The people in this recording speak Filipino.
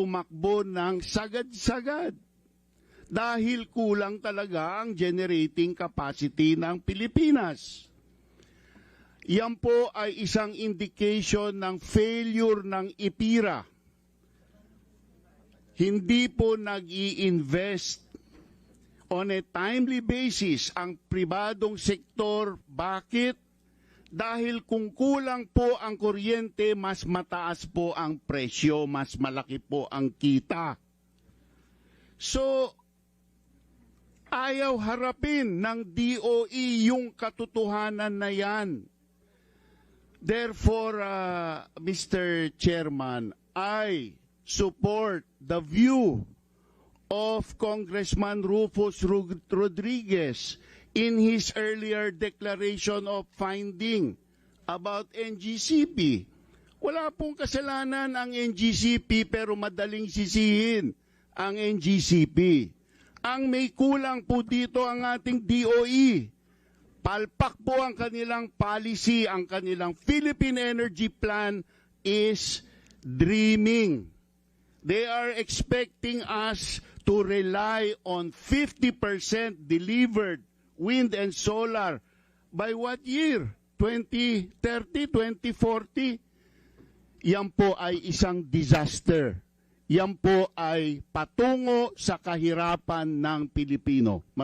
tumakbo ng sagad-sagad dahil kulang talaga ang generating capacity ng Pilipinas. Yan po ay isang indication ng failure ng IPIRA. Hindi po nag-i-invest on a timely basis ang pribadong sektor. Bakit? Dahil kung kulang po ang kuryente, mas mataas po ang presyo, mas malaki po ang kita. So, ayaw harapin ng DOE yung katotohanan na yan. Therefore, Mr. Chairman, I support the view of Congressman Rufus Rodriguez in his earlier declaration of finding about NGCP. Wala pong kasalanan ang NGCP pero madaling sisihin ang NGCP. Ang may kulang po dito ang ating DOE. Palpak po ang kanilang policy, ang kanilang Philippine Energy Plan is dreaming. They are expecting us to rely on 50% delivered wind and solar by what year? 2030, 2040? Yan po ay isang disaster. Yan po ay patungo sa kahirapan ng Pilipino.